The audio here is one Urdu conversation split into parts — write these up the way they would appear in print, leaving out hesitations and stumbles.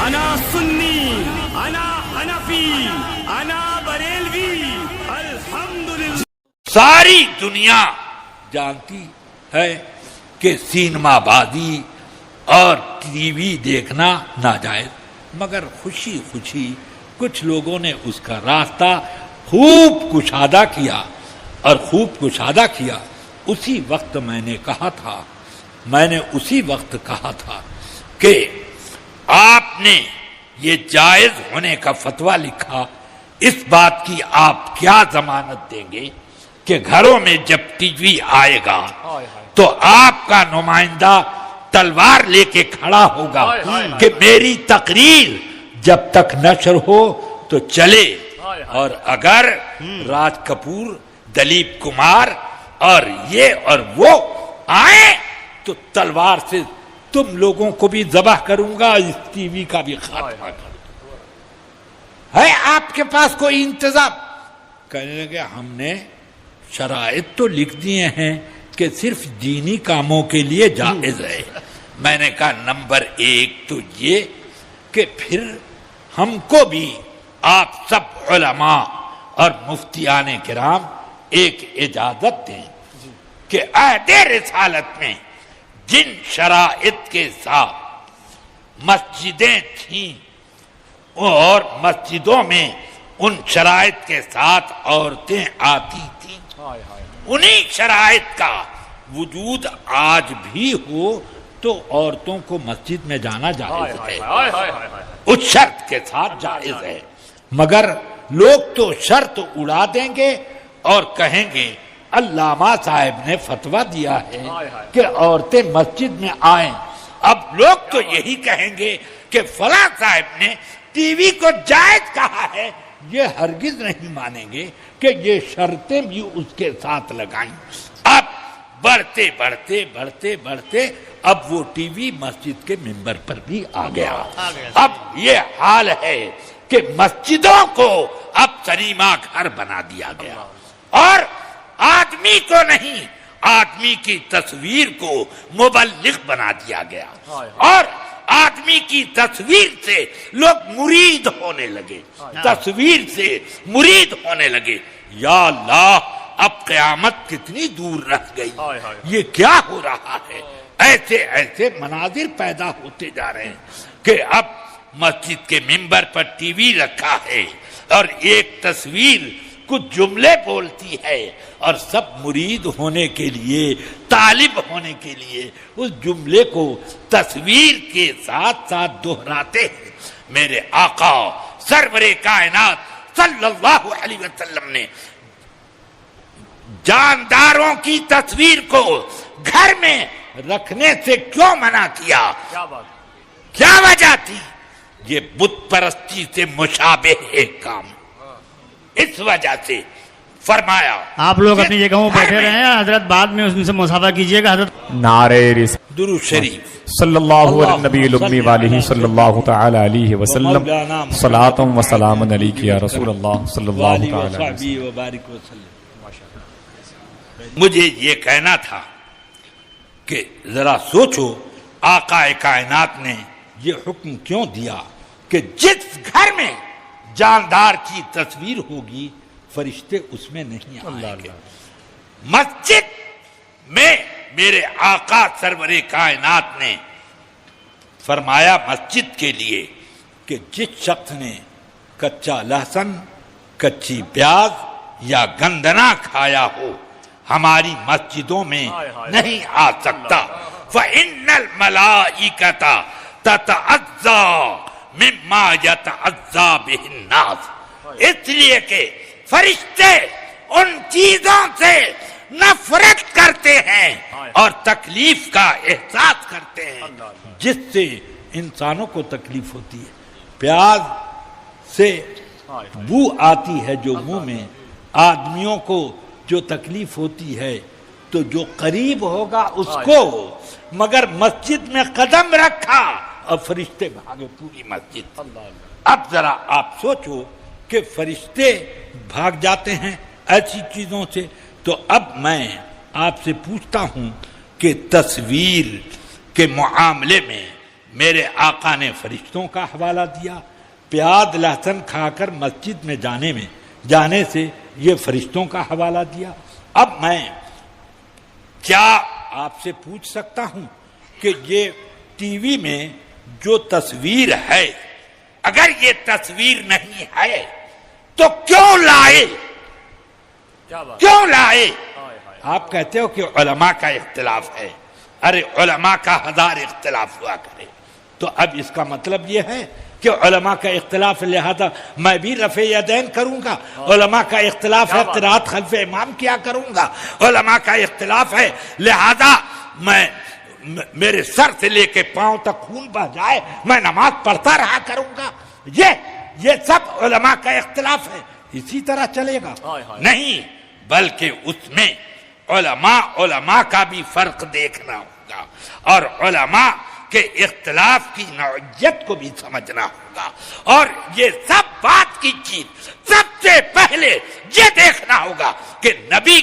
انا سنی، انا حنفی، انا بریلوی، الحمدللہ۔ ساری دنیا جانتی ہے کہ سینما بازی اور ٹی وی دیکھنا ناجائز، مگر خوشی خوشی کچھ لوگوں نے اس کا راستہ خوب کشادہ کیا اور خوب کشادہ کیا۔ اسی وقت میں نے اسی وقت کہا تھا کہ آپ نے یہ جائز ہونے کا فتویٰ لکھا، اس بات کی آپ کیا ضمانت دیں گے کہ گھروں میں جب ٹی وی آئے گا تو آپ کا نمائندہ تلوار لے کے کھڑا ہوگا کہ میری تقریر جب تک نشر ہو تو چلے، اور اگر راج کپور، دلیپ کمار اور یہ اور وہ آئے تو تلوار سے تم لوگوں کو بھی ذبح کروں گا، اس ٹی وی کا بھی خاتمہ کروں گا۔ ہے آپ کے پاس کوئی انتظام؟ کہنے لگے ہم نے شرائط تو لکھ دیے ہیں کہ صرف دینی کاموں کے لیے جائز ہے۔ میں نے کہا نمبر 1 تو یہ کہ پھر ہم کو بھی آپ سب علماء اور مفتیان کرام ایک اجازت دیں کہ عہد رسالت میں جن شرائط کے ساتھ مسجدیں تھیں اور مسجدوں میں ان شرائط کے ساتھ عورتیں آتی تھیں، انہی شرائط کا وجود آج بھی ہو تو عورتوں کو مسجد میں جانا جائز ہے، اس شرط کے ساتھ جائز ہے۔ مگر لوگ تو شرط اڑا دیں گے اور کہیں گے علامہ صاحب نے فتویٰ دیا ہے کہ عورتیں مسجد میں آئیں۔ اب لوگ تو یہی کہیں گے کہ فلاں صاحب نے ٹی وی کو جائز کہا ہے، یہ ہرگز نہیں مانیں گے کہ یہ شرطیں بھی اس کے ساتھ لگائیں۔ اب بڑھتے بڑھتے اب وہ ٹی وی مسجد کے ممبر پر بھی آ گیا۔ اب یہ حال ہے کہ مسجدوں کو اب سنیما گھر بنا دیا گیا، اور آدمی کو نہیں، آدمی کی تصویر کو مبلغ بنا دیا گیا، اور آدمی کی تصویر سے لوگ مرید ہونے لگے، تصویر سے مرید ہونے لگے۔ یا اللہ، اب قیامت کتنی دور رہ گئی، یہ کیا ہو رہا ہے؟ ایسے مناظر پیدا ہوتے جا رہے ہیں کہ اب مسجد کے ممبر پر ٹی وی رکھا ہے اور ایک تصویر کچھ جملے بولتی ہے، اور سب مرید ہونے کے لیے، طالب ہونے کے لیے اس جملے کو تصویر کے ساتھ دہراتے ہیں۔ میرے آقا سرور کائنات صلی اللہ علیہ وسلم نے جانداروں کی تصویر کو گھر میں رکھنے سے کیوں منع کیا؟ کیا وجہ تھی؟ یہ بت پرستی سے مشابہ ایک کام، اس وجہ سے فرمایا۔ آپ لوگ اپنی جگہوں بیٹھے رہے ہیں، حضرت بعد میں ان سے مصافحہ کیجئے گا۔ حضرت نعرہ رسالت درود شریف صلی اللہ علیہ نبی الامی والہ صلی اللہ تعالی علیہ وسلم، صلاۃ و سلام علیک یا رسول اللہ صلی اللہ تعالی وبارک وسلم۔ مجھے یہ کہنا تھا کہ ذرا سوچو آقا کائنات نے یہ حکم کیوں دیا کہ جس گھر میں جاندار کی تصویر ہوگی فرشتے اس میں نہیں آئیں گے۔ مسجد میں میرے آقا سرور کائنات نے فرمایا مسجد کے لیے کہ جس شخص نے کچا لہسن، کچی پیاز یا گندنا کھایا ہو ہماری مسجدوں میں نہیں آ سکتا۔ فَإِنَّ الْمَلَائِكَةَ تَتَعَزَّى مِمَّا يَتَعَزَّى بِهِ النَّاسِ، اس لیے کہ فرشتے ان چیزوں سے نفرت کرتے ہیں اور تکلیف کا احساس کرتے ہیں جس سے انسانوں کو تکلیف ہوتی ہے۔ پیاز سے بو آتی ہے جو منہ میں، آدمیوں کو جو تکلیف ہوتی ہے تو جو قریب ہوگا اس کو، مگر مسجد میں قدم رکھا اور فرشتے بھاگے پوری مسجد۔ اب ذرا آپ سوچو کہ فرشتے بھاگ جاتے ہیں ایسی چیزوں سے، تو اب میں آپ سے پوچھتا ہوں کہ تصویر کے معاملے میں میرے آقا نے فرشتوں کا حوالہ دیا، پیاز لہسن کھا کر مسجد میں جانے سے یہ فرشتوں کا حوالہ دیا۔ اب میں کیا آپ سے پوچھ سکتا ہوں کہ یہ ٹی وی میں جو تصویر ہے، اگر یہ تصویر نہیں ہے تو کیوں لائے؟ کیوں لائے؟ آپ کہتے ہو کہ علماء کا اختلاف ہے، ارے علماء کا 1000 اختلاف ہوا کرے، تو اب اس کا مطلب یہ ہے کہ علماء کا اختلاف لہذا میں بھی رفع یدین کروں گا، علماء کا اختلاف ہے قرات خلف امام کیا کروں گا، علماء کا اختلاف ہے لہذا میں میرے سر سے لے کے پاؤں تک خون بہ جائے میں نماز پڑھتا رہا کروں گا، یہ سب علماء کا اختلاف ہے، اسی طرح چلے گا؟ نہیں، بلکہ اس میں علماء کا بھی فرق دیکھنا ہوگا، اور علماء کے اختلاف کی نوعیت کو بھی سمجھنا ہوگا، اور یہ سب بات کی چیز سب سے پہلے یہ دیکھنا ہوگا کہ نبی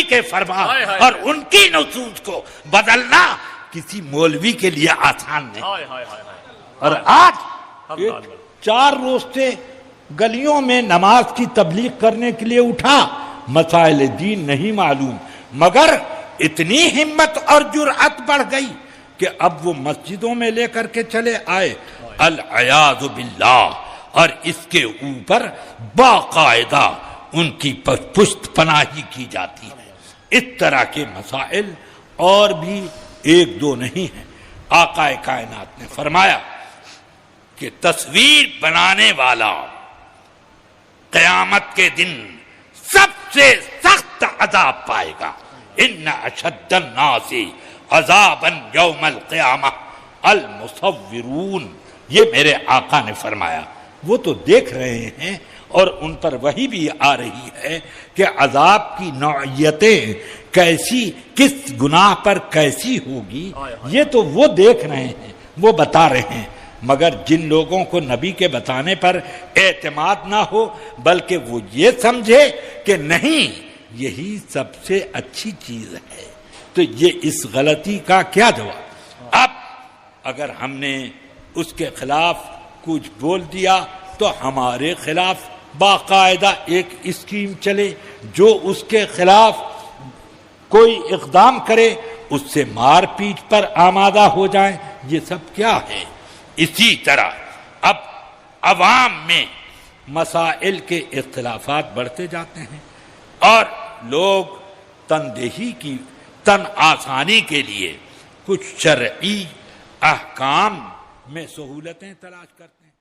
کے فرمان اور ان کی نصوص کو بدلنا کسی مولوی کے لیے آسان نہیں۔ اور آج 4 روز سے گلیوں میں نماز کی تبلیغ کرنے کے لیے اٹھا، مسائل دین نہیں معلوم، مگر اتنی ہمت اور جرأت بڑھ گئی کہ اب وہ مسجدوں میں لے کر کے چلے آئے، العیاذ باللہ، اور اس کے اوپر باقاعدہ ان کی پشت پناہی کی جاتی ہے۔ اس طرح کے مسائل اور بھی 1-2 نہیں ہیں۔ آقا کائنات نے فرمایا کہ تصویر بنانے والا قیامت کے دن سب سے سخت عذاب پائے گا، ان اشد الناس عذابا یوم القیامہ المصورون، یہ میرے آقا نے فرمایا۔ وہ تو دیکھ رہے ہیں اور ان پر وحی بھی آ رہی ہے کہ عذاب کی نوعیتیں کیسی، کس گناہ پر کیسی ہوگی، یہ تو وہ دیکھ رہے ہیں، وہ بتا رہے ہیں، مگر جن لوگوں کو نبی کے بتانے پر اعتماد نہ ہو بلکہ وہ یہ سمجھے کہ نہیں یہی سب سے اچھی چیز ہے، تو یہ اس غلطی کا کیا جواب؟ اب اگر ہم نے اس کے خلاف کچھ بول دیا تو ہمارے خلاف باقاعدہ ایک اسکیم چلے، جو اس کے خلاف کوئی اقدام کرے اس سے مار پیٹ پر آمادہ ہو جائیں، یہ سب کیا ہے؟ اسی طرح اب عوام میں مسائل کے اختلافات بڑھتے جاتے ہیں اور لوگ تن آسانی کے لیے کچھ شرعی احکام میں سہولتیں تلاش کرتے ہیں۔